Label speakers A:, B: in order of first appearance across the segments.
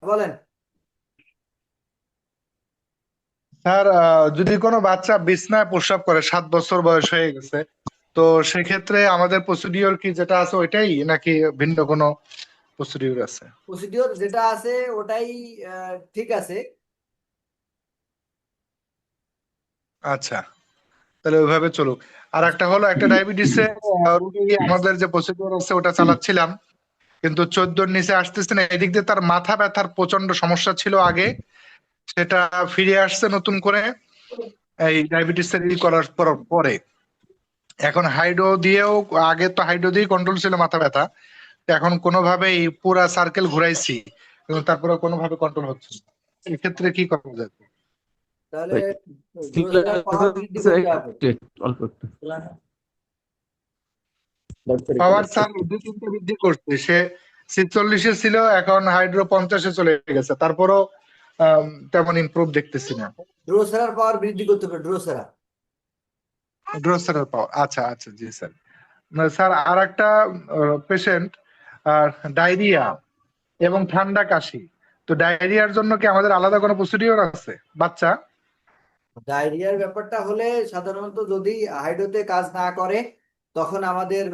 A: বলেন।
B: স্যার, যদি কোনো বাচ্চা বিছনায় প্রস্রাব করে 7 বছর বয়স হয়ে গেছে, তো সেক্ষেত্রে আমাদের প্রসিডিওর কি যেটা আছে ওইটাই নাকি ভিন্ন কোনো প্রসিডিওর আছে?
A: প্রসিডিওর যেটা আছে ওটাই ঠিক আছে।
B: আচ্ছা, তাহলে ওইভাবে চলুক। আর একটা হলো, একটা ডায়াবেটিসে রোগী আমাদের যে প্রসিডিওর আছে ওটা চালাচ্ছিলাম, কিন্তু 14-র নিচে আসতেছে না। এদিক দিয়ে তার মাথা ব্যথার প্রচন্ড সমস্যা ছিল আগে, সেটা ফিরে আসছে নতুন করে এই ডায়াবেটিস করার পরে। এখন হাইড্রো দিয়েও, আগে তো হাইড্রো দিয়ে কন্ট্রোল ছিল মাথা ব্যথা, তো এখন কোনোভাবেই পুরা সার্কেল ঘুরাইছি, কিন্তু তারপরে কোনোভাবে কন্ট্রোল হচ্ছে না। এক্ষেত্রে কি করা যায়?
A: তাহলে
C: ওই
A: ডোজের পাওয়ার বৃদ্ধি করতে হবে।
C: অল্প একটু
B: পাওয়ার স্যার 2-3 বৃদ্ধি করছে সে। 46-এ ছিল, এখন হাইড্রো 50-এ চলে গেছে, তারপরও তেমন ইমপ্রুভ দেখতেছি না।
A: ড্রোসেরার পাওয়ার বৃদ্ধি করতে হবে, ড্রোসেরা।
B: ড্রোসারের পাওয়ার, আচ্ছা আচ্ছা, জি স্যার। না, স্যার আর একটা পেশেন্ট আর ডায়রিয়া এবং ঠান্ডা কাশি। তো ডায়রিয়ার জন্য কি আমাদের আলাদা কোনো প্রসিডিওর আছে? বাচ্চা
A: ডায়রিয়ার ব্যাপারটা হলে সাধারণত যদি হাইড্রোতে কাজ না করে তখন আমাদের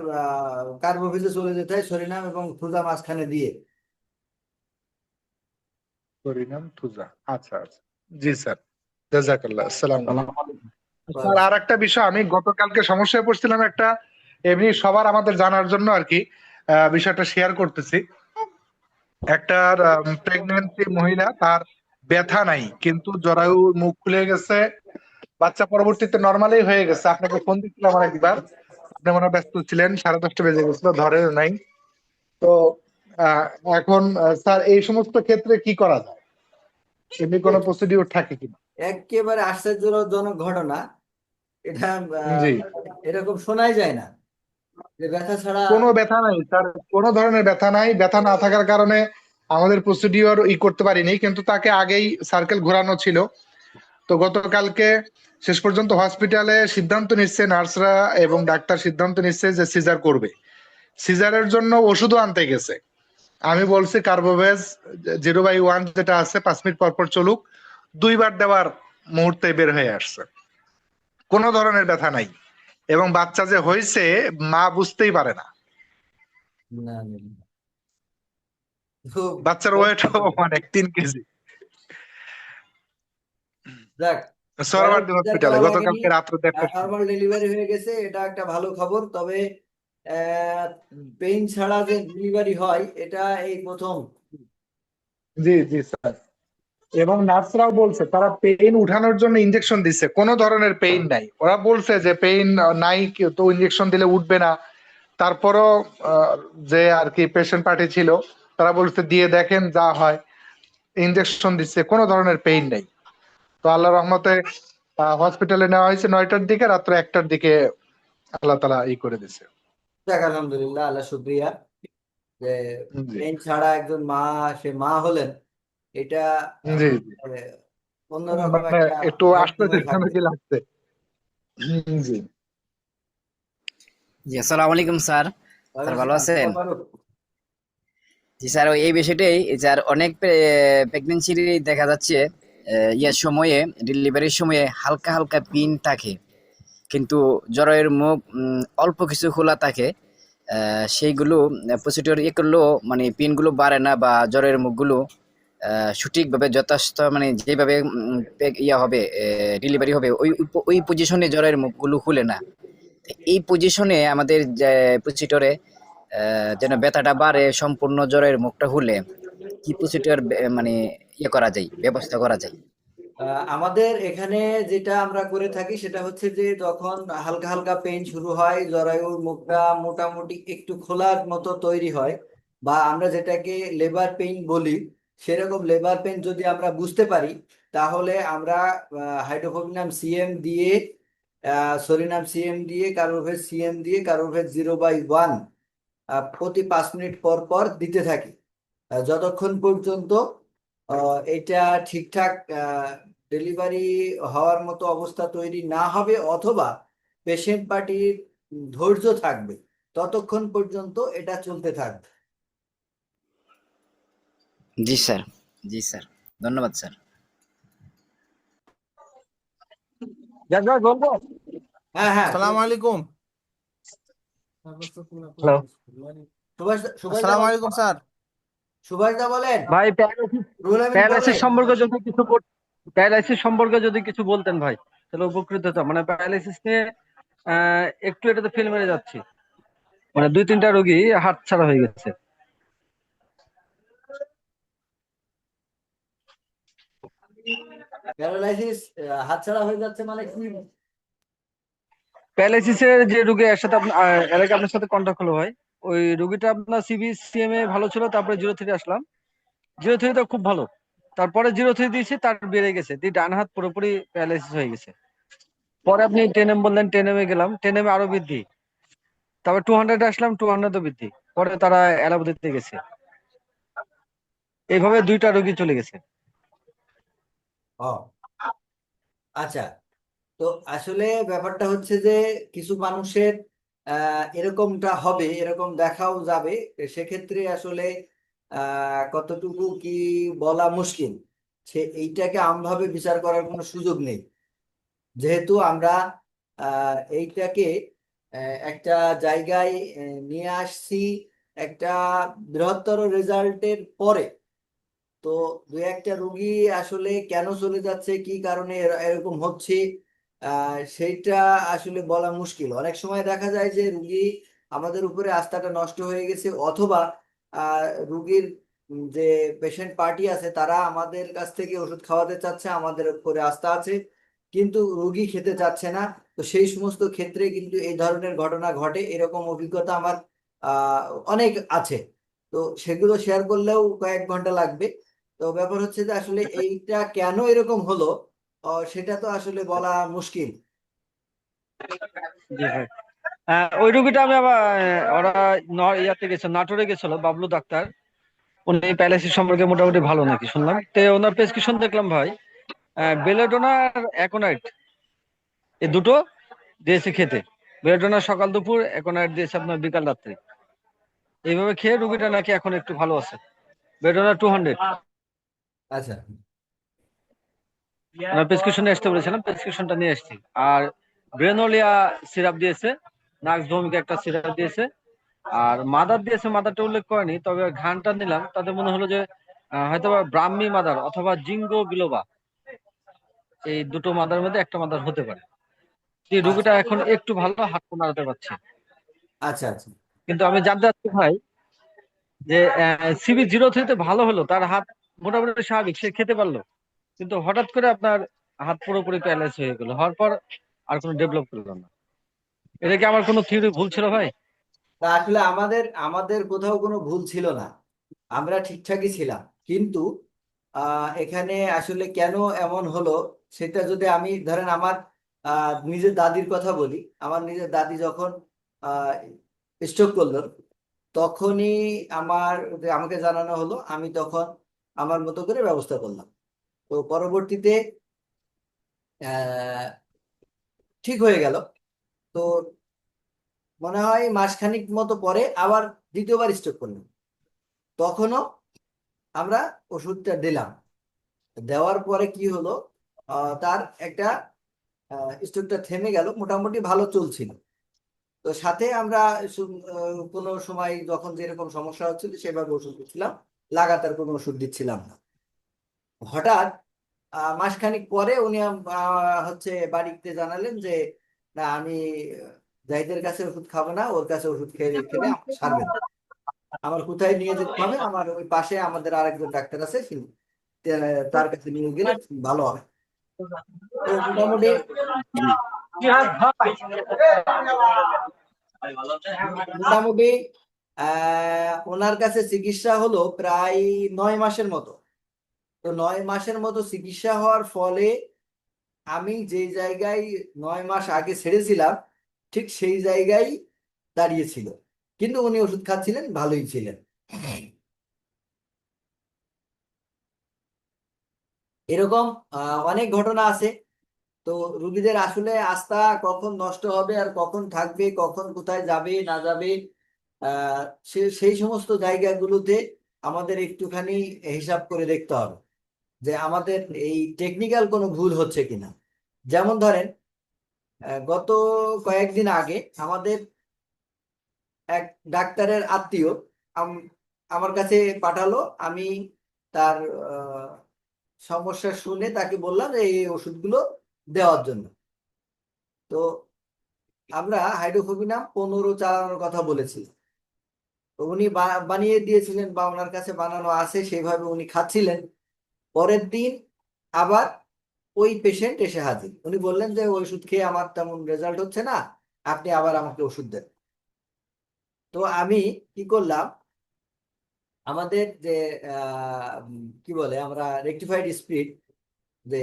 A: কার্বোভিজে চলে যেতে হয়, সরিনাম এবং থুজা মাঝখানে দিয়ে।
B: পরিণাম থুজা, আচ্ছা আচ্ছা, জি স্যার। জাজাকাল্লাহ, আসসালামু
C: সালাম
B: আলাইকুম।
C: আলাইকুম।
B: স্যার আর একটা বিষয়, আমি গতকালকে সমস্যায় পড়ছিলাম একটা, এমনি সবার আমাদের জানার জন্য আর কি, বিষয়টা শেয়ার করতেছি। একটা প্রেগনেন্সি মহিলা, তার ব্যথা নাই কিন্তু জরায়ুর মুখ খুলে গেছে। বাচ্চা পরবর্তীতে নর্মালি হয়ে গেছে। আপনাকে ফোন দিচ্ছিলাম আরেকবার, আপনি মনে হয় ব্যস্ত ছিলেন, 10:30 বেজে গেছিল, ধরেন নাই। তো আহ, এখন স্যার এই সমস্ত ক্ষেত্রে কি করা যায়? এমনি কোনো প্রসিডিওর থাকে কিনা?
A: একেবারে আশ্চর্যজনক ঘটনা এটা।
B: জি।
A: এরকম শোনাই যায় না যে ব্যথা ছাড়া।
B: কোনো ব্যথা নাই স্যার, কোনো ধরনের ব্যথা নাই। ব্যথা না থাকার কারণে আমাদের প্রসিডিওর করতে পারিনি, কিন্তু তাকে আগেই সার্কেল ঘোরানো ছিল। তো গতকালকে শেষ পর্যন্ত হসপিটালে সিদ্ধান্ত নিচ্ছে, নার্সরা এবং ডাক্তার সিদ্ধান্ত নিচ্ছে যে সিজার করবে। সিজারের জন্য ওষুধও আনতে গেছে। আমি বলছি কার্বোভেজ 0/1 যেটা আছে 5 মিনিট পর পর চলুক, 2বার দেওয়ার মুহূর্তে বের হয়ে আসছে। কোনো ধরনের ব্যথা নাই, এবং বাচ্চা যে হয়েছে মা বুঝতেই পারে না।
A: না, না, না। খুব
B: বাচ্চার ওয়েটও
A: চমৎকার।
B: অনেক, 3 কেজি।
A: যাক, যাই হোক,
B: সোহরাওয়ার্দী
A: সিজার
B: হসপিটালে
A: করা লাগেনি,
B: গতকালকে রাত্রে 1:30টার সময়।
A: নর্মাল ডেলিভারি হয়ে গেছে, এটা একটা ভালো খবর। তবে পেইন ছাড়া যে ডেলিভারি হয় এটা এই প্রথম।
B: জি জি স্যার। এবং নার্সরাও বলছে তারা পেইন উঠানোর জন্য ইনজেকশন দিচ্ছে, কোনো ধরনের পেইন নাই। ওরা বলছে যে পেইন নাই, তো ইনজেকশন দিলে উঠবে না। তারপরও আহ, যে আর কি পেশেন্ট পার্টি ছিল, তারা বলছে দিয়ে দেখেন যা হয়। ইনজেকশন দিচ্ছে, কোনো ধরনের পেইন নেই। তো আল্লাহ রহমতে হসপিটালে নেওয়া হয়েছে 9টার দিকে, রাত্র 1টার দিকে আল্লাহ তালা করে দিছে।
A: যাক, আলহামদুলিল্লাহ, আল্লাহ শুক্রিয়া যে
B: জি
A: পেইন ছাড়া একজন মা, সে মা হলেন। এটা
B: জি জি।
A: আহ, অন্যরকম
B: মানে
A: একটা
B: একটু
A: মুহূর্ত হয়ে থাকবে।
B: আশ্চর্যজনকই লাগছে। জি।
D: জি, আসসালামু আলাইকুম স্যার। স্যার
A: ওয়ালাইকুম
D: ভালো
A: আসসালাম,
D: আছেন?
A: ফারুক।
D: জি স্যার, এই বিষয়টাই স্যার, অনেক প্রেগনেন্সি দেখা যাচ্ছে ইয়ার সময়ে, ডেলিভারির সময়ে হালকা হালকা পিন থাকে, কিন্তু জরায়ুর মুখ অল্প কিছু খোলা থাকে। সেইগুলো প্রসিডিওর করলেও মানে পিনগুলো বাড়ে না, বা জরায়ুর মুখগুলো সঠিকভাবে যথাযথ মানে যেভাবে ইয়া হবে, ডেলিভারি হবে, ওই ওই পজিশনে জরায়ুর মুখগুলো খুলে না। এই পজিশনে আমাদের যে প্রসিডিওরে যেন ব্যথাটা বাড়ে, সম্পূর্ণ জ্বরের মুখটা খুলে কি প্রসিডিওর মানে করা যায়, ব্যবস্থা করা যায়?
A: আমাদের এখানে যেটা আমরা করে থাকি সেটা হচ্ছে যে যখন হালকা হালকা পেইন শুরু হয়, জরায়ুর মুখটা মোটামুটি একটু খোলার মতো তৈরি হয়, বা আমরা যেটাকে লেবার পেইন বলি, সেরকম লেবার পেইন যদি আমরা বুঝতে পারি, তাহলে আমরা হাইড্রোফোবিনাম সিএম দিয়ে, সরিনাম সিএম দিয়ে, কার্বোভেজ সিএম দিয়ে, কার্বোভেজ 0/1 প্রতি 5 মিনিট পর পর দিতে থাকি, যতক্ষণ পর্যন্ত এটা ঠিকঠাক ডেলিভারি হওয়ার মতো অবস্থা তৈরি না হবে, অথবা পেশেন্ট পার্টির ধৈর্য থাকবে, ততক্ষণ পর্যন্ত এটা চলতে থাকবে।
D: জি স্যার। জি স্যার, ধন্যবাদ স্যার।
C: বলবো।
A: হ্যাঁ হ্যাঁ,
C: আসসালামু আলাইকুম।
B: হ্যালো
A: সুভাষ দা
C: আসসালামু
A: বলেন।
C: আলাইকুম স্যার।
A: সুভাষ দা বলেন।
E: ভাই
A: রুহুল আমিন
E: প্যারালাইসিস
A: বলেন।
E: সম্পর্কে যদি কিছু প্যারালাইসিস সম্পর্কে যদি কিছু বলতেন ভাই, তাহলে উপকৃত হতাম। মানে প্যারালাইসিস নিয়ে একটু এটাতে ফেল মেরে যাচ্ছি। মানে 2-3টা রোগী হাত ছাড়া হয়ে গেছে।
A: প্যারালাইসিস হাতছাড়া হয়ে যাচ্ছে মানে কি?
E: প্যারালাইসিসের যে রোগী এর সাথে আপনার এর আগে আপনার সাথে কন্ট্যাক্ট হলো ভাই, ওই রোগীটা আপনার সিবিসিএম এ ভালো ছিল, তারপরে 0-3 আসলাম। 0-3 তো খুব ভালো, তারপরে 0-3 দিয়েছি, তার বেড়ে গেছে, দিয়ে ডান হাত পুরোপুরি প্যারালাইসিস হয়ে গেছে। পরে আপনি 10M বললেন, 10M এ গেলাম, 10M এ আরো বৃদ্ধি। তারপর 200 আসলাম, 200 বৃদ্ধি। পরে তারা অ্যালোপ্যাথিতে গেছে। এইভাবে 2টা রোগী চলে গেছে।
A: ও আচ্ছা, তো আসলে ব্যাপারটা হচ্ছে যে কিছু মানুষের এরকমটা হবে, এরকম দেখাও যাবে। সেক্ষেত্রে আসলে কতটুকু কি বলা মুশকিল, এইটাকে আমভাবে বিচার করার কোনো সুযোগ নেই। যেহেতু আমরা এইটাকে একটা জায়গায় নিয়ে আসছি একটা বৃহত্তর রেজাল্টের পরে। তো দু একটা রুগী আসলে কেন চলে যাচ্ছে, কি কারণে এরকম হচ্ছে, সেইটা আসলে বলা মুশকিল। অনেক সময় দেখা যায় যে রুগী আমাদের উপরে আস্থাটা নষ্ট হয়ে গেছে, অথবা রুগীর যে পেশেন্ট পার্টি আছে তারা আমাদের কাছ থেকে ওষুধ খাওয়াতে চাচ্ছে, আমাদের উপরে আস্থা আছে, কিন্তু রুগী খেতে চাচ্ছে না। তো সেই সমস্ত ক্ষেত্রে কিন্তু এই ধরনের ঘটনা ঘটে। এরকম অভিজ্ঞতা আমার আহ অনেক আছে। তো সেগুলো শেয়ার করলেও কয়েক ঘন্টা লাগবে। তো ব্যাপার হচ্ছে যে আসলে এইটা কেন এরকম হলো, সেটা তো আসলে বলা মুশকিল।
E: জি ভাই। ওই রোগীটা আমি আবার ওরা ইয়াতে গেছিল, নাটোরে গেছিল বাবলু ডাক্তার। উনি প্যারালাইসিস সম্পর্কে মোটামুটি ভালো নাকি শুনলাম। তো ওনার প্রেসক্রিপশন দেখলাম ভাই, বেলেডোনা আর অ্যাকোনাইট, এই দুটো দিয়েছে খেতে। বেলেডোনা সকাল দুপুর, অ্যাকোনাইট দিয়েছে আপনার বিকাল রাত্রে। এইভাবে খেয়ে রোগীটা নাকি এখন একটু ভালো আছে। বেলেডোনা 200
A: আচ্ছা
E: ওনার প্রেসক্রিপশনে আসতে বলেছিলাম, প্রেসক্রিপশনটা নিয়ে এসেছি। আর ব্রেনোলিয়া সিরাপ দিয়েছে, নাক্স ভৌমিক একটা সিরাপ দিয়েছে। আর মাদার দিয়েছে, মাদারটা উল্লেখ করেনি, তবে ঘানটা নিলাম, তাতে মনে হলো যে হয়তো ব্রাহ্মী মাদার অথবা জিঙ্গো বিলোবা, এই দুটো মাদার মধ্যে একটা মাদার হতে পারে। এই
A: আচ্ছা
E: রোগীটা এখন একটু ভালো, হাত পা নাড়াতে পারছে।
A: আচ্ছা আচ্ছা।
E: কিন্তু আমি জানতে চাচ্ছি ভাই যে CB03 ভালো হলো, তার হাত মোটামুটি স্বাভাবিক, সে খেতে পারলো, কিন্তু হঠাৎ করে আপনার হাত পুরোপুরি প্যারালাইজ হয়ে গেল, হওয়ার পর আর কোনো ডেভেলপ করলো না। এটা কি আমার কোনো থিওরি ভুল ছিল ভাই?
A: তা আসলে আমাদের আমাদের কোথাও কোনো ভুল ছিল না, আমরা ঠিকঠাকই ছিলাম। কিন্তু এখানে আসলে কেন এমন হলো, সেটা যদি আমি ধরেন আমার নিজের দাদির কথা বলি। আমার নিজের দাদি যখন স্ট্রোক করলো, তখনই আমাকে জানানো হলো, আমি তখন আমার মতো করে ব্যবস্থা করলাম। তো পরবর্তীতে আহ ঠিক হয়ে গেল। তো মনে হয় মাসখানিক মতো পরে আবার দ্বিতীয়বার স্ট্রোক করলাম। তখনও আমরা ওষুধটা দিলাম। দেওয়ার পরে কি হলো, তার একটা স্ট্রোকটা থেমে গেল, মোটামুটি ভালো চলছিল। তো সাথে আমরা কোনো সময় যখন যেরকম সমস্যা হচ্ছিল সেভাবে ওষুধ দিচ্ছিলাম, লাগাতার কোনো ওষুধ দিচ্ছিলাম না। হঠাৎ মাসখানিক পরে উনি হচ্ছে বাড়িতে জানালেন যে না, আমি জাহিদের কাছে ওষুধ খাবো না, ওর কাছে ওষুধ খেলে খেলে আমার সারবে না। আমার কোথায় নিয়ে যেতে হবে, আমার ওই পাশে আমাদের আরেকজন ডাক্তার আছে, তার কাছে নিয়ে গেলে ভালো হবে। তো মোটামুটি মোটামুটি ওনার কাছে চিকিৎসা হলো প্রায় 9 মাসের মতো। তো 9 মাসের মতো চিকিৎসা হওয়ার ফলে আমি যেই জায়গায় 9 মাস আগে ছেড়েছিলাম, ঠিক সেই জায়গায় দাঁড়িয়েছিল। কিন্তু উনি ওষুধ খাচ্ছিলেন, ভালোই ছিলেন। এরকম অনেক ঘটনা আছে। তো রুগীদের আসলে আস্থা কখন নষ্ট হবে আর কখন থাকবে, কখন কোথায় যাবে না যাবে, আহ সেই সমস্ত জায়গাগুলোতে আমাদের একটুখানি হিসাব করে দেখতে হবে যে আমাদের এই টেকনিক্যাল কোনো ভুল হচ্ছে কিনা। যেমন ধরেন গত কয়েকদিন আগে আমাদের এক ডাক্তারের আত্মীয় আমার কাছে পাঠালো। আমি তার সমস্যা শুনে তাকে বললাম যে এই ওষুধগুলো দেওয়ার জন্য। তো আমরা হাইড্রোফোবিনাম 15 চালানোর কথা বলেছি। তো উনি বানিয়ে দিয়েছিলেন বা ওনার কাছে বানানো আছে, সেইভাবে উনি খাচ্ছিলেন। পরের দিন আবার ওই পেশেন্ট এসে হাজির। উনি বললেন যে ওই ওষুধ খেয়ে আমার তেমন রেজাল্ট হচ্ছে না, আপনি আবার আমাকে ওষুধ দেন। তো আমি কি করলাম, আমাদের যে কি বলে আমরা রেকটিফাইড স্পিরিট, যে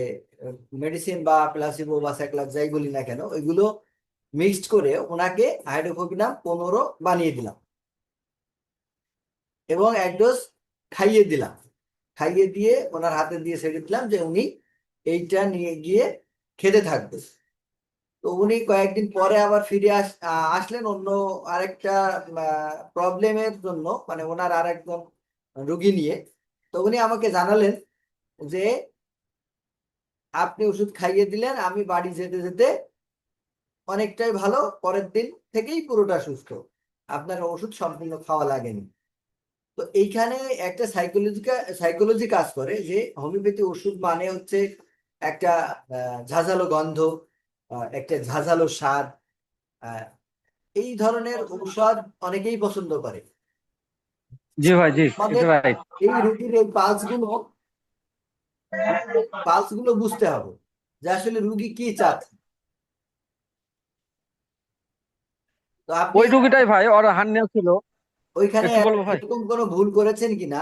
A: মেডিসিন বা প্লাসিবো বা স্যাক্লাক যাই বলি না কেন, ওইগুলো মিক্সড করে ওনাকে হাইড্রোকোপিনাম 15 বানিয়ে দিলাম এবং এক ডোজ খাইয়ে দিলাম। খাইয়ে দিয়ে ওনার হাতে দিয়ে ছেড়ে দিলাম যে উনি এইটা নিয়ে গিয়ে খেতে থাকবে। তো উনি কয়েকদিন পরে আবার ফিরে আসলেন অন্য আরেকটা প্রবলেমের জন্য, মানে ওনার আরেকজন রুগী নিয়ে। তো উনি আমাকে জানালেন যে আপনি ওষুধ খাইয়ে দিলেন, আমি বাড়ি যেতে যেতে অনেকটাই ভালো, পরের দিন থেকেই পুরোটা সুস্থ, আপনার ওষুধ সম্পূর্ণ খাওয়া লাগেনি। তো এইখানে একটা সাইকোলজি কাজ করে যে হোমিওপ্যাথি ওষুধ মানে হচ্ছে একটা ঝাঁঝালো গন্ধ, একটা ঝাঁঝালো স্বাদ। আহ, এই ধরনের ঔষধ অনেকেই পছন্দ করে।
E: জি ভাই, জি,
A: আমাদের
E: এটা রাইট।
A: এই রুগীর এই পালস গুলো বুঝতে হবে যে আসলে রুগী কি চাচ্ছে। তো আপনি
E: ওই রুগীটাই ভাই, ওর হার্নিয়া ছিল।
A: ওইখানে
E: একটু বলবো ভাই?
A: এরকম কোনো ভুল করেছেন কিনা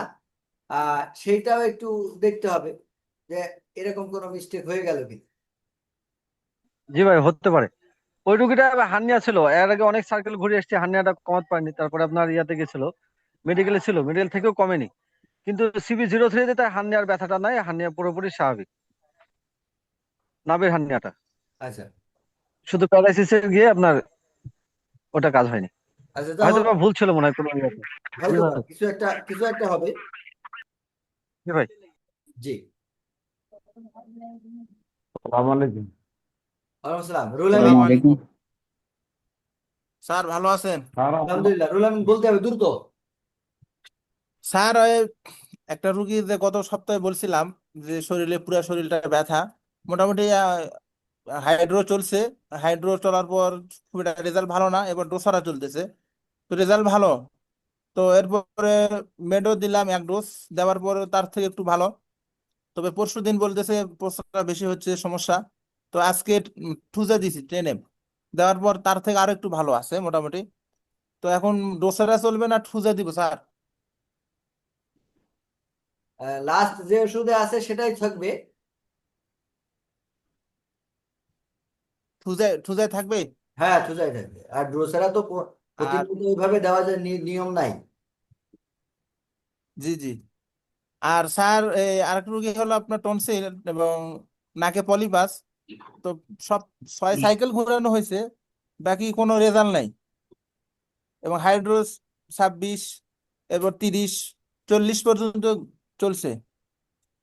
A: সেইটাও একটু দেখতে হবে যে এরকম কোনো মিস্টেক হয়ে গেল কিনা।
E: জি ভাই, হতে পারে। ওই রুগীটা হার্নিয়া ছিল, এর আগে অনেক সার্কেল ঘুরে এসেছে, হার্নিয়াটা কমাতে পারেনি। তারপরে আপনার ইয়াতে গেছিল, মেডিকেলে ছিল, মেডিকেল থেকেও কমেনি। কিন্তু CB03 তে তার হার্নিয়ার ব্যথাটা নাই, হার্নিয়া পুরোপুরি স্বাভাবিক, নাভির হার্নিয়াটা।
A: আচ্ছা
E: শুধু প্যারালাইসিসে গিয়ে আপনার ওটা কাজ হয়নি।
A: আচ্ছা, তা
E: হয়তো
A: হোক,
E: বা ভুল ছিল মনে হয় কোনো ইয়েতে। জি
A: হয়তো
E: ভাই।
A: কিছু একটা হবে।
E: জি ভাই।
A: জি,
C: আসসালামু আলাইকুম।
A: ওয়ালাইকুম আসসালাম। রুল আমিন,
C: আসসালামু আলাইকুম।
F: স্যার ভালো আছেন?
A: আলহামদুলিল্লাহ। রুল আমিন বলতে হবে দ্রুত।
F: স্যার একটা রুগীর যে গত সপ্তাহে বলছিলাম যে শরীরে পুরো শরীরটা ব্যথা, মোটামুটি হাইড্রো চলছে। হাইড্রো চলার পর খুব একটা রেজাল্ট ভালো না, এবার ডোসারা চলতেছে, তো রেজাল্ট ভালো। তো এরপরে মেডো দিলাম 1 ডোজ, দেওয়ার পরে তার থেকে একটু ভালো। তবে পরশু দিন বলতেছে প্রস্রাবটা বেশি হচ্ছে সমস্যা। তো আজকে টুজে দিছি 10 দেওয়ার পর তার থেকে আরো একটু ভালো আছে মোটামুটি। তো এখন ডোসারা চলবে না টুজে দিব স্যার?
A: লাস্ট যে ওষুধে আছে সেটাই থাকবে।
F: টুজে টুজে থাকবে।
A: হ্যাঁ, সুজাই থাকবে। আর ড্রোসেরা তো
F: আর
A: প্রতিনিয়ত ওইভাবে দেওয়া যায়, নিয়ম নাই।
F: জি জি। আর স্যার আরেকটা রোগী হলো আপনার টনসিল এবং নাকে পলিপাস। তো সব 6 সাইকেল ঘোরানো হয়েছে, বাকি কোনো রেজাল্ট নাই। এবং হাইড্রোস 26, এরপর 30, 40 পর্যন্ত চলছে,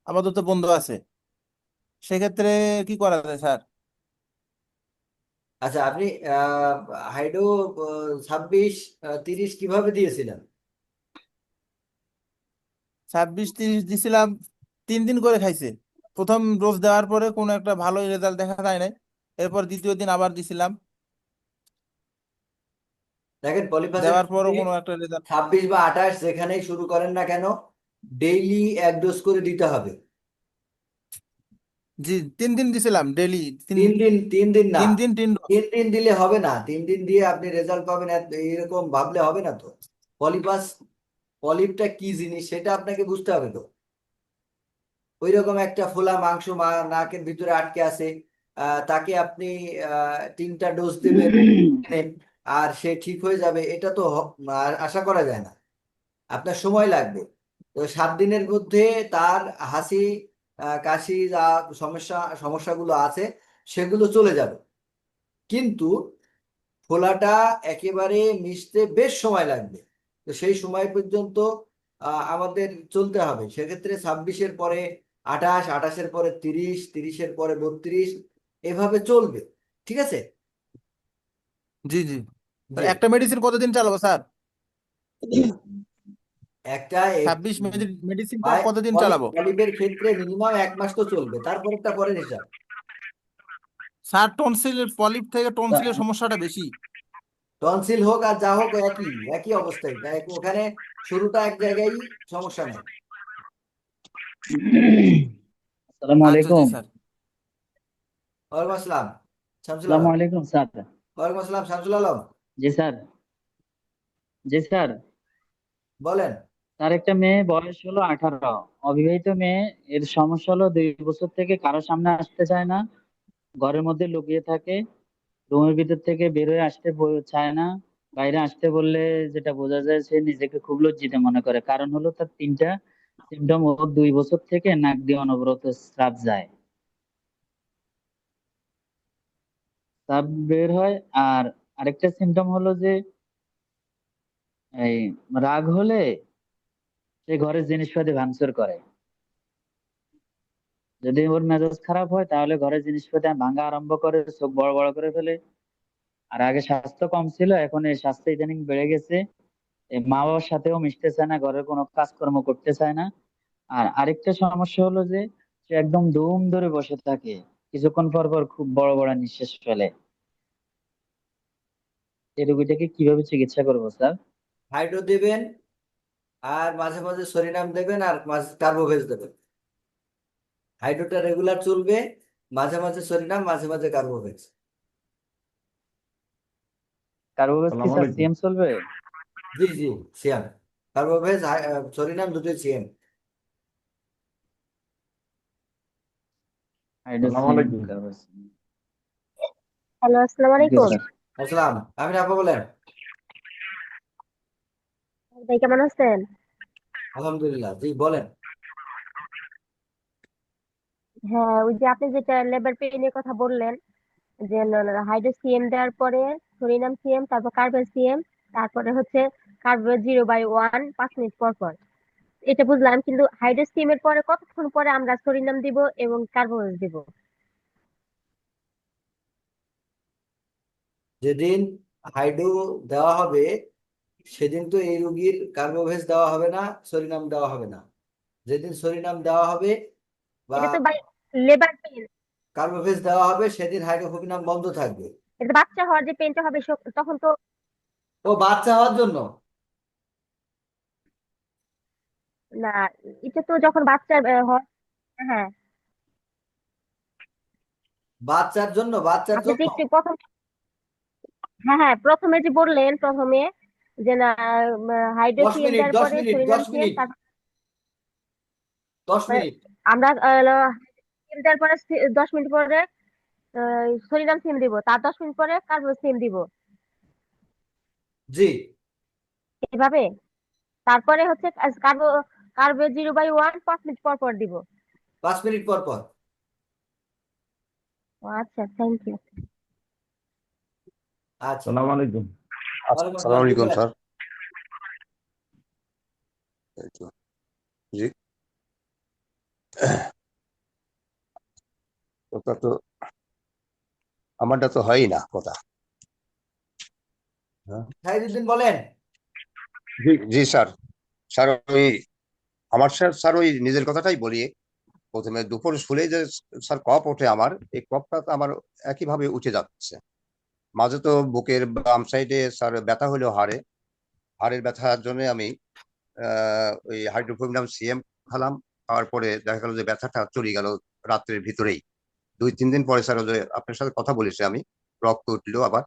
F: আপাতত বন্ধ আছে। সেক্ষেত্রে কি করা যায় স্যার?
A: আচ্ছা, আপনি হাইড্রো 26 30 কিভাবে দিয়েছিলেন?
F: 26, 30 দিছিলাম, 3 দিন করে খাইছে। প্রথম ডোজ দেওয়ার পরে কোনো একটা ভালো রেজাল্ট দেখা যায় নাই, এরপর দ্বিতীয় দিন আবার দিছিলাম,
A: দেখেন, পলিপাসের
F: দেওয়ার পরও
A: ক্ষেত্রে
F: কোনো একটা রেজাল্ট।
A: 26 বা 28 যেখানেই শুরু করেন না কেন, ডেইলি 1 ডোজ করে দিতে হবে।
F: জি, 3 দিন দিছিলাম ডেইলি। তিন
A: 3 দিন, 3 দিন না,
F: 3 দিন 3 ডোজ।
A: 3 দিন দিলে হবে না। 3 দিন দিয়ে আপনি রেজাল্ট পাবেন এরকম ভাবলে হবে না তো। পলিপাস, পলিপটা কি জিনিস সেটা আপনাকে বুঝতে হবে তো। ওই রকম একটা ফোলা মাংস নাকের ভিতরে আটকে আছে, তাকে আপনি 3টা ডোজ দেবেন আর সে ঠিক হয়ে যাবে, এটা তো আশা করা যায় না। আপনার সময় লাগবে। তো 7 দিনের মধ্যে তার হাসি, কাশি যা সমস্যাগুলো আছে সেগুলো চলে যাবে। কিন্তু ফোলাটা একেবারে মিশতে বেশ সময় লাগবে। তো সেই সময় পর্যন্ত আমাদের চলতে হবে। সেক্ষেত্রে 26-এর পরে 28, 28-এর পরে 30, 30-এর পরে 32, এভাবে চলবে। ঠিক আছে।
F: জি জি। তো
A: জি।
F: একটা মেডিসিন কতদিন চালাবো স্যার?
A: একটা
F: 26 মেডিসিনটা কতদিন চালাবো?
A: পলিপের ক্ষেত্রে মিনিমাম 1 মাস তো চলবে, তারপরেরটা পরের হিসাব।
F: স্যার টনসিল পলিপ থেকে টনসিলের সমস্যাটা বেশি।
A: টনসিল হোক আর যা হোক, একই একই অবস্থায়, তাই ওখানে শুরুটা এক জায়গায়, সমস্যা নেই।
C: আসসালামু
F: আচ্ছা জি
C: আলাইকুম।
F: স্যার।
A: ওয়ালাইকুম আসসালাম শামসুল
C: আসসালামু
A: আলম।
C: আলাইকুম স্যার।
A: ওয়ালাইকুম আসসালাম শামসুল আলম।
C: জি স্যার। জি স্যার।
A: বলেন।
C: তার একটা মেয়ে, বয়স হলো 18, অবিবাহিত মেয়ে। এর সমস্যা হলো 2 বছর থেকে কারো সামনে আসতে চায় না, ঘরের মধ্যে লুকিয়ে থাকে, রুমের ভিতর থেকে বের হয়ে আসতে চায় না। বাইরে আসতে বললে যেটা বোঝা যায় সে নিজেকে খুব লজ্জিত মনে করে। কারণ হলো তার 3টা সিমটম। ও 2 বছর থেকে নাক দিয়ে অনবরত স্রাব যায়, স্রাব বের হয়। আর আরেকটা সিমটম হলো যে এই রাগ হলে সে ঘরের জিনিসপাতি ভাঙচুর করে। যদি ওর মেজাজ খারাপ হয় তাহলে ঘরের জিনিসপাতি ভাঙা আরম্ভ করে, চোখ বড় বড় করে ফেলে। আর আগে স্বাস্থ্য কম ছিল, এখন এই স্বাস্থ্য ইদানিং বেড়ে গেছে। এই মা বাবার সাথেও মিশতে চায় না, ঘরের কোনো কাজকর্ম করতে চায় না। আর আরেকটা সমস্যা হলো যে সে একদম দম ধরে বসে থাকে, কিছুক্ষণ পর পর খুব বড় বড় নিঃশ্বাস ফেলে। এই রোগীটাকে কিভাবে চিকিৎসা করবো স্যার?
A: হাইড্রো দেবেন, আর মাঝে মাঝে সরিনাম দেবেন, আর মাঝে কার্বোভেজ দেবেন। হাইড্রোটা রেগুলার চলবে, মাঝে মাঝে সরিনাম, মাঝে মাঝে কার্বোভেজ।
C: কার্বোভেজ কি
B: আসসালামু
C: স্যার
B: আলাইকুম।
C: সিএম চলবে?
A: জি জি, সিয়াম। কার্বোভেজ, সরিনাম, দুটোই সিএম।
C: হাইড্রো
B: আসসালামু
C: সিএম,
B: আলাইকুম।
C: কার্বোভেজ।
G: হ্যালো, আসসালামু
C: জি
G: আলাইকুম।
C: স্যার।
A: আসসালাম। আমিন আপা বলেন।
G: ভাই কেমন আছেন?
A: আলহামদুলিল্লাহ, জি বলেন।
G: হ্যাঁ, ওই যে আপনি যেটা লেবার পেইনের কথা বললেন, যে হাইড্রো সিএম দেওয়ার পরে সরিনাম সিএম, তারপর কার্বেল সিএম, তারপরে হচ্ছে কার্বেল 0/1 5 মিনিট পর পর। এটা বুঝলাম, কিন্তু হাইড্রো সিএম এর পরে কতক্ষণ পরে আমরা সরিনাম দিব এবং কার্বোভেজ দিব?
A: যেদিন হাইড্রো দেওয়া হবে সেদিন তো এই রোগীর কার্বোভেজ দেওয়া হবে না, সরিনাম দেওয়া হবে না। যেদিন সরিনাম দেওয়া হবে বা
G: এটা তো ভাই লেবার পেইন।
A: কার্বোভেজ দেওয়া হবে, সেদিন হাইড্রোফোবিনাম বন্ধ থাকবে।
G: এটা বাচ্চা হওয়ার যে পেইনটা হবে তখন তো
A: ও বাচ্চা হওয়ার জন্য।
G: না, এটা তো যখন বাচ্চা হয়। হ্যাঁ,
A: বাচ্চার জন্য, বাচ্চার
G: আপনি তো
A: জন্য।
G: একটু প্রথম, হ্যাঁ হ্যাঁ, প্রথমে যে বললেন প্রথমে যে না, হাইড্রো
A: দশ
G: সিএম
A: মিনিট
G: দেওয়ার
A: দশ
G: পরে
A: minute
G: psorinum
A: 10 minute,
G: CM,
A: 10 minute.
G: আমরা সিম দেওয়ার পরে 10 মিনিট পরে সরিনাম সিম দিব, তার 10 মিনিট পরে কার্বো সিম দিব,
A: জি।
G: এভাবে। তারপরে হচ্ছে কার্বো কার্বো 0/1 5 মিনিট পর পর দিব।
A: 5 মিনিট পর পর।
G: ও আচ্ছা, থ্যাংক ইউ।
A: আচ্ছা।
B: আসসালামু আলাইকুম।
A: ওয়ালাইকুম
H: আসসালামু
A: আসসালাম, জি
H: আলাইকুম
A: বলেন।
H: স্যার। এই তো, জি। ওটা তো আমারটা তো হয়ই না কথা। হ্যাঁ।
A: সাইদুদ্দিন বলেন।
H: জি জি স্যার। স্যার ওই আমার স্যার ওই নিজের কথাটাই বলি। প্রথমে দুপুর শুলে যে স্যার কফ ওঠে আমার, এই কফটা তো আমার একইভাবে উঠে যাচ্ছে। মাঝে তো বুকের বাম সাইডে স্যার ব্যথা হলো হাড়ে, হাড়ের ব্যথার জন্য আমি ওই হাইড্রোফোবিনাম সিএম খেলাম। খাওয়ার পরে দেখা গেল যে ব্যথাটা চলে গেল রাত্রের ভিতরেই। 2-3 দিন পরে স্যার ওই যে আপনার সাথে কথা বলেছি আমি, রক্ত উঠলো আবার।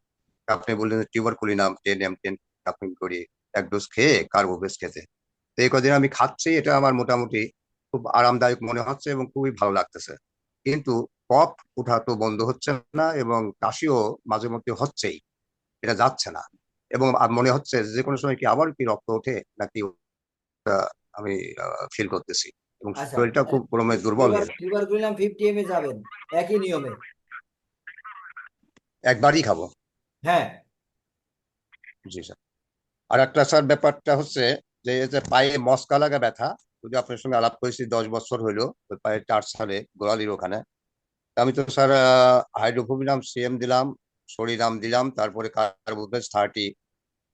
H: আপনি বললেন টিউবারকুলিনাম 10 আপনি করি 1 ডোজ খেয়ে কার্বোভেজ খেতে। তো এই কদিন আমি খাচ্ছি, এটা আমার মোটামুটি খুব আরামদায়ক মনে হচ্ছে এবং খুবই ভালো লাগতেছে। কিন্তু কফ ওঠা তো বন্ধ হচ্ছে না, এবং কাশিও মাঝে মধ্যে হচ্ছেই, এটা যাচ্ছে না। এবং মনে হচ্ছে যে কোনো সময় কি আবার কি রক্ত ওঠে নাকি, আমি ফিল করতেছি, এবং
A: আচ্ছা,
H: শরীরটা খুব ক্রমে দুর্বল হয়ে যাচ্ছে।
A: টিউবারকুলিনাম 50 ml যাবেন, একই নিয়মে।
H: একবারই খাবো।
A: হ্যাঁ।
H: জি স্যার। আর একটা স্যার ব্যাপারটা হচ্ছে এই যে পায়ে মস্কা লাগা ব্যথা, যদি আপনার সঙ্গে আলাপ করেছি 10 বছর হইলো, ওই পায়ে 4 সালে গোড়ালির ওখানে। আমি তো স্যার হাইড্রোফোবিনাম সিএম দিলাম, সরিনাম দিলাম, তারপরে কার্বোভেজ 30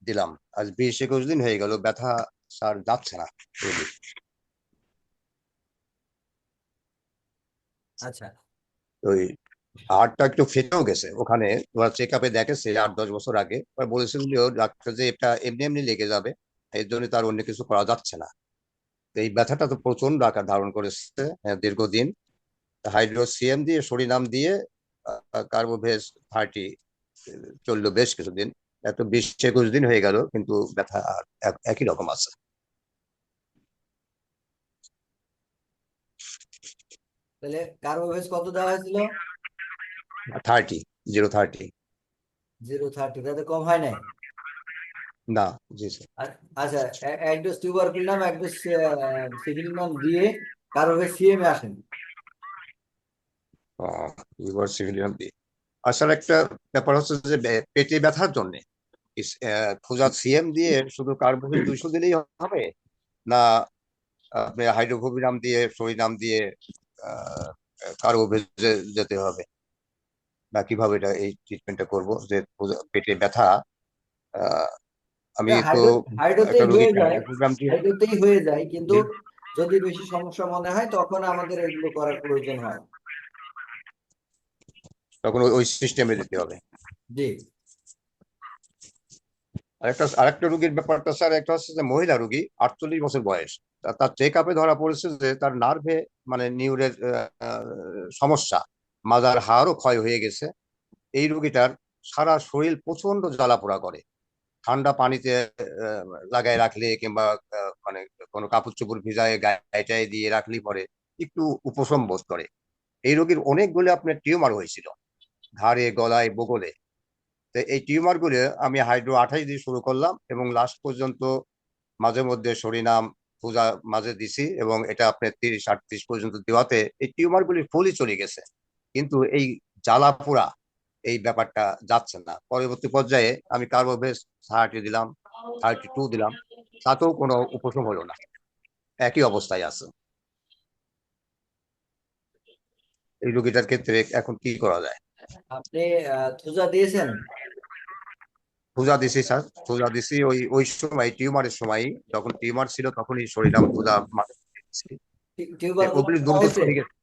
H: দিলাম। আজ 20-21 দিন হয়ে গেল, ব্যথা স্যার যাচ্ছে না really।
A: আচ্ছা,
H: ওই হাড়টা একটু ফেটেও গেছে, ওখানে ওরা চেক আপে দেখেছে 8-10 বছর আগে, ওরা বলেছিল যে ডাক্তার যে এটা এমনি এমনি লেগে যাবে, এর জন্য তার অন্য কিছু করা যাচ্ছে না। তো এই ব্যথাটা তো প্রচন্ড আকার ধারণ করেছে দীর্ঘদিন। হাইড্রোসিএম দিয়ে সরিনাম দিয়ে কার্বোভেজ 30 চললো বেশ কিছুদিন। এত 20-21 দিন হয়ে গেল, কিন্তু ব্যথা একই রকম আছে।
A: তাহলে কার্বোভেজ কত দেওয়া হয়েছিল?
H: 30, 030।
A: 030, তাতে কম হয় নাই?
H: না, জি স্যার।
A: আচ্ছা, এক ডোজ টিউবারকুলিনাম, এক ডোজ সিভিলিনাম দিয়ে কার্বোভেজ সিএম এ আসেন।
H: লিভার সিভিলিয়ান দিয়ে। আর স্যার একটা ব্যাপার হচ্ছে যে পেটে ব্যথার জন্য খোঁজা সিএম দিয়ে শুধু কার্বোভেজ 200 দিলেই হবে, না আপনি হাইড্রোফোবিনাম দিয়ে সরিনাম দিয়ে কার্বোভেজ যেতে হবে, না কিভাবে এটা এই ট্রিটমেন্টটা করবো যে পেটে ব্যথা? আহ, আমি তো
A: হাইড্রোতেই
H: একটা
A: হয়ে
H: রোগীকে
A: যায়,
H: হাইড্রোফোবিনাম দিয়ে।
A: হাইড্রোতেই হয়ে যায়, কিন্তু যদি বেশি সমস্যা মনে হয় তখন আমাদের এগুলো করার প্রয়োজন হয়।
H: তখন ওই সিস্টেমে দিতে হবে।
A: জি।
H: আরেকটা রোগীর ব্যাপারটা স্যার, একটা হচ্ছে যে মহিলা রোগী, 48 বছর বয়স। তার চেক আপে ধরা পড়েছে যে তার নার্ভে মানে নিউরের সমস্যা, মাজার হাড়ও ক্ষয় হয়ে গেছে। এই রোগীটার সারা শরীর প্রচন্ড জ্বালাপোড়া করে, ঠান্ডা পানিতে লাগায় রাখলে কিংবা মানে কোনো কাপড় চোপড় ভিজায় গায়ে টায়ে দিয়ে রাখলে পরে একটু উপশম বোধ করে। এই রোগীর অনেকগুলো আপনার টিউমার হয়েছিল ঘাড়ে, গলায়, বগলে। তো এই টিউমার গুলো আমি হাইড্রো 28 দিয়ে শুরু করলাম, এবং লাস্ট পর্যন্ত মাঝে মধ্যে সরিনাম পূজা মাঝে দিছি, এবং এটা আপনার 30-38 পর্যন্ত দেওয়াতে এই টিউমার গুলি ফুলই চলে গেছে। কিন্তু এই জ্বালা পোড়া এই ব্যাপারটা যাচ্ছে না। পরবর্তী পর্যায়ে আমি কার্বোভেজ 30 দিলাম, 32 দিলাম, তাতেও কোনো উপশম হলো না, একই অবস্থায় আছে। এই রোগীটার ক্ষেত্রে এখন কি করা যায়?
A: আপনি থুজা দিয়েছেন?
H: পূজা দিছি স্যার, পূজা দিছি ওই ওই সময় টিউমারের সময়, যখন টিউমার ছিল তখনই সরিনাম পূজা
A: টিউবারকুলার
H: ওগুলি
A: করা
H: দ্রুত
A: হয়েছে?
H: চলে গেছে।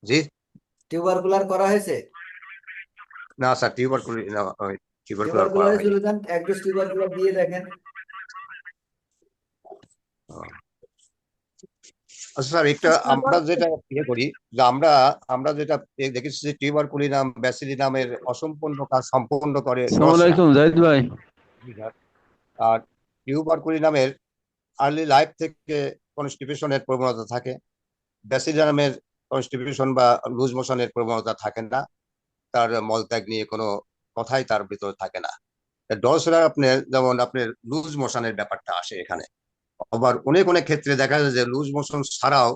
H: জি
A: টিউবারকুলার করা হয়েছে?
H: না স্যার, টিউবারকুলার করা
A: টিউবারকুলারে
H: হয়নি।
A: চলে যান, এক ডোজ টিউবারকুলার দিয়ে দেখেন।
H: আচ্ছা স্যার, একটা আমরা যেটা ইয়ে করি, যে আমরা আমরা যেটা দেখেছি যে টিউবারকুলিনাম, ব্যাসিলিনামের অসম্পূর্ণ কাজ সম্পূর্ণ করে
E: আসসালামু
H: ডসরা।
E: আলাইকুম জাহিদ ভাই।
H: আর টিউবারকুলিনামের আর্লি লাইফ থেকে কনস্টিপেশনের প্রবণতা থাকে, ব্যাসিলিনামের কনস্টিপেশন বা লুজ মোশনের প্রবণতা থাকে না, তার মলত্যাগ নিয়ে কোনো কথাই তার ভিতরে থাকে না। ডসরা আপনার যেমন আপনার লুজ মোশনের ব্যাপারটা আসে এখানে। আবার অনেক অনেক ক্ষেত্রে দেখা যায় যে লুজ মোশন ছাড়াও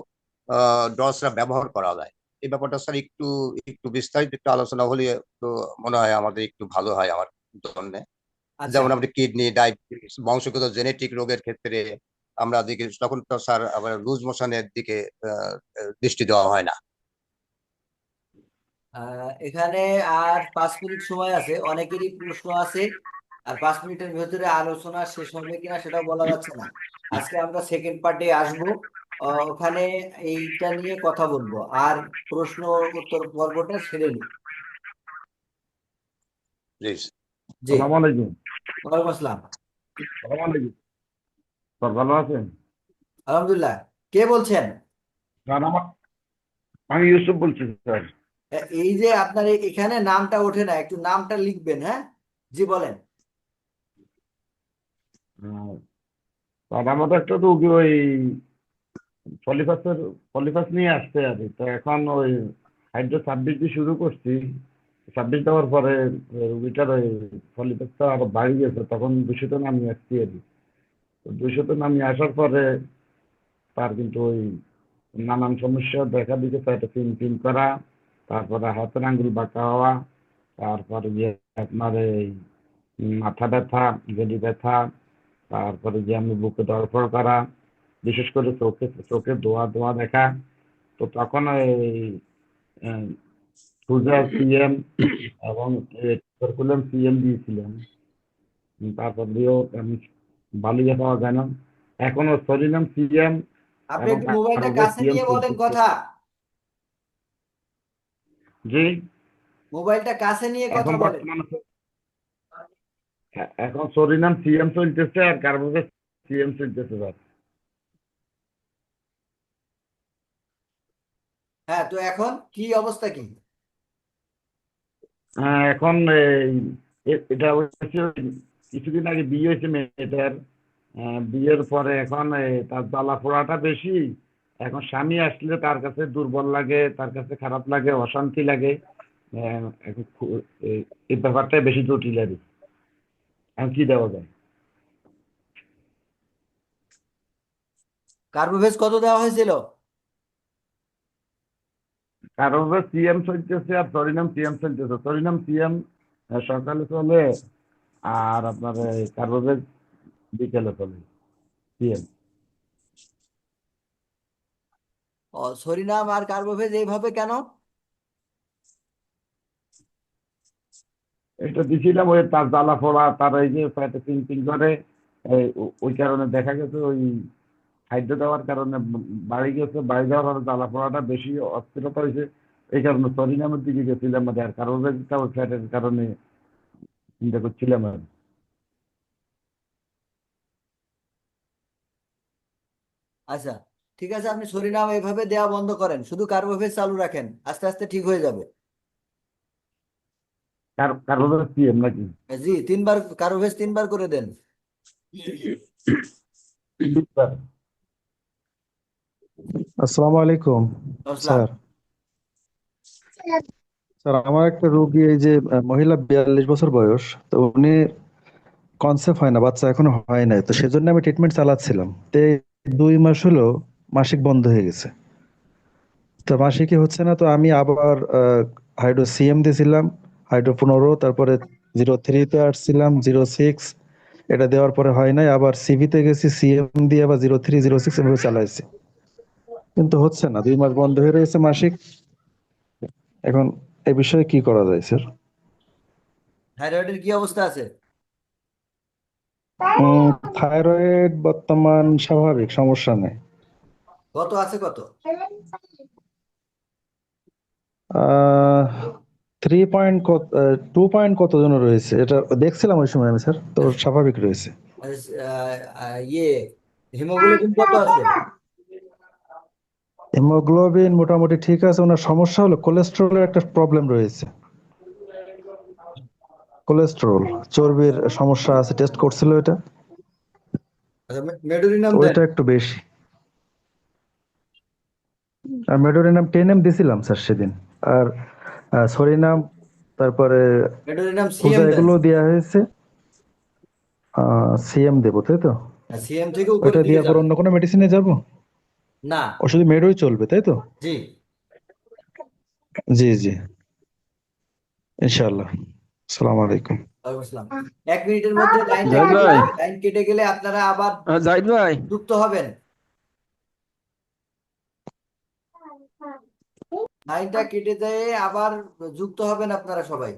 H: ডসরা ব্যবহার করা যায়। এই ব্যাপারটা স্যার একটু একটু বিস্তারিত একটু আলোচনা হলে তো মনে হয় আমাদের একটু ভালো হয় আমার জন্য।
A: আচ্ছা,
H: যেমন আপনি কিডনি, ডায়াবেটিস, বংশগত জেনেটিক রোগের ক্ষেত্রে আমরা দিকে তখন তো স্যার আবার লুজ মোশনের দিকে দৃষ্টি দেওয়া হয় না।
A: এখানে আর 5 মিনিট সময় আছে, অনেকেরই প্রশ্ন আছে, আর 5 মিনিটের ভেতরে আলোচনা শেষ হবে কিনা সেটাও বলা যাচ্ছে না। আজকে আমরা সেকেন্ড পার্টে আসবো, ওখানে এইটা নিয়ে কথা বলবো, আর প্রশ্ন উত্তর পর্বটা সেরে নিই।
H: জি
A: জি,
E: আসসালামু আলাইকুম।
A: ওয়ালাইকুম আসসালাম।
E: আসসালামু আলাইকুম। স্যার ভালো আছেন?
A: আলহামদুলিল্লাহ। কে বলছেন?
E: স্যার আমি ইউসুফ বলছি স্যার।
A: এই যে আপনার এখানে নামটা ওঠে না, একটু নামটা লিখবেন। হ্যাঁ, জি বলেন।
E: স্যার আমাদের একটা রোগী ওই পলিফাস নিয়ে আসতে আছে, তো এখন ওই হাইড্রো 26 দিয়ে শুরু করছি। 26 দেওয়ার পরে রোগীটার ওই পলিফাসটা আরো বাড়ি গেছে, তখন 200-তে নামিয়ে আসছি আর কি। তো 200-তে নামিয়ে আসার পরে তার কিন্তু ওই নানান সমস্যা দেখা দিচ্ছে, একটা পিন করা, তারপরে হাতের আঙ্গুল বাঁকা হওয়া, তারপরে আপনার এই মাথা ব্যথা, গেলি ব্যথা,
I: তারপরে যে আমি বুকে ধরফর করা, বিশেষ করে চোখে চোখে ধোয়া ধোয়া দেখা। তো তখন এই সুজা সিএম এবং সার্কুলার সিএম দিয়েছিলেন, তারপর দিয়েও আমি ভালো ইয়ে পাওয়া যায় না। এখনো সরিনাম সিএম
A: আপনি
I: এবং
A: একটু মোবাইলটা
I: কার্বো
A: কাছে
I: সিএম
A: নিয়ে বলেন
I: চলতেছে।
A: কথা।
I: জি,
A: মোবাইলটা কাছে নিয়ে কথা
I: এখন
A: বলেন।
I: বর্তমানে এখন সরিনাম সিএম চলতেছে আর কার্বোকে সিএম চলতেছে স্যার।
A: হ্যাঁ, তো এখন কি অবস্থা কি?
I: হ্যাঁ, এখন এটা হচ্ছে কিছুদিন আগে বিয়ে হয়েছে মেয়েটার। বিয়ের পরে এখন তার জ্বালা পোড়াটা বেশি। এখন স্বামী আসলে তার কাছে দুর্বল লাগে, তার কাছে খারাপ লাগে, অশান্তি লাগে। এখন এই ব্যাপারটা বেশি জটিল আর কি। এখন কি দেওয়া যায়?
A: কার্বোভেজ কত দেওয়া হয়েছিল?
I: কারণ সিএম চলতেছে আর সরিনাম সিএম চলতেছে। সরিনাম সিএম সকালে চলে, আর আপনার কার্বোভেজ বিকেলে চলে সিএম।
A: সরিনাম আর কার্বোভেজ এইভাবে কেন?
I: এটা দিছিলাম ওই তার জ্বালা পোড়া, তার এই যে পেটে পিং পিং করে, ওই কারণে দেখা গেছে ওই খাদ্য দেওয়ার কারণে বাড়ি গেছে, বাড়ি যাওয়ার পরে জ্বালা পোড়াটা বেশি অস্থিরতা হয়েছে। এই কারণে সরিনামের দিকে গেছিলাম, আর কার্বোভেজটা ওই ফ্যাটের কারণে চিন্তা করছিলাম আর।
A: আচ্ছা, ঠিক আছে, আপনি সরিনাম এইভাবে দেওয়া বন্ধ করেন, শুধু কার্বোভেজ চালু রাখেন, আস্তে আস্তে ঠিক হয়ে যাবে।
I: কার্বোভেজ সিএম নাকি?
A: জি, 3 বার কার্বোভেজ 3 বার করে দেন।
I: স্যার,
J: আসসালামু আলাইকুম
A: আসসালাম।
J: স্যার। স্যার, আমার একটা রোগী, এই যে মহিলা 42 বছর বয়স, তো উনি কনসেপ্ট হয় না, বাচ্চা এখনো হয় নাই, তো সেজন্য আমি ট্রিটমেন্ট চালাচ্ছিলাম। তো এই 2 মাস হলো মাসিক বন্ধ হয়ে গেছে, তো মাসিকই হচ্ছে না। তো আমি আবার হাইড্রো সিএম দিয়েছিলাম, হাইড্রো 15, তারপরে 03-তে আসছিলাম, 06, এটা দেওয়ার পরে হয় নাই। আবার সিভিতে গেছি, সিএম দিয়ে আবার 03, 06 এভাবে চালাইছি, কিন্তু হচ্ছে না। 2 মাস বন্ধ হয়ে রয়েছে মাসিক। এখন এই বিষয়ে কি করা যায় স্যার?
A: থাইরয়েডের কি অবস্থা আছে?
J: থাইরয়েড বর্তমান স্বাভাবিক, সমস্যা নেই।
A: কত আছে কত?
J: 2 পয়েন্ট কত জন রয়েছে, এটা দেখছিলাম ওই সময় আমি স্যার, তো স্বাভাবিক রয়েছে।
A: ইয়ে, হিমোগ্লোবিন কত আছে?
J: হিমোগ্লোবিন মোটামুটি ঠিক আছে। ওনার সমস্যা হলো কোলেস্টেরলের একটা প্রবলেম রয়েছে, কোলেস্টেরল, চর্বির সমস্যা আছে, টেস্ট করছিল এটা,
A: আচ্ছা, মেডোরিনাম
J: তো
A: দেন।
J: ওইটা একটু বেশি। আর মেডোরিনাম 10 দিছিলাম স্যার সেদিন। আর সরিনাম, তারপরে
A: মেডোরিনাম
J: পূজা,
A: সিএম দেন।
J: এগুলো দেওয়া হয়েছে। সিএম দেবো তাই তো?
A: সিএম থেকে উপরের
J: ওইটা
A: দিকে
J: দেওয়ার পর
A: যাবেন।
J: অন্য কোনো মেডিসিনে যাব?
A: না।
J: ও শুধু মেডোই চলবে তাই তো?
A: জি।
J: জি জি, ইনশাআল্লাহ। আসসালামু আলাইকুম।
A: ওয়ালাইকুম আসসালাম। 1 মিনিটের মধ্যে লাইনটা
E: জাহিদ
A: কেটে
E: ভাই,
A: যাবে, লাইন কেটে গেলে আপনারা আবার
E: জাহিদ ভাই,
A: যুক্ত হবেন। লাইনটা কেটে দিয়ে আবার যুক্ত হবেন আপনারা সবাই।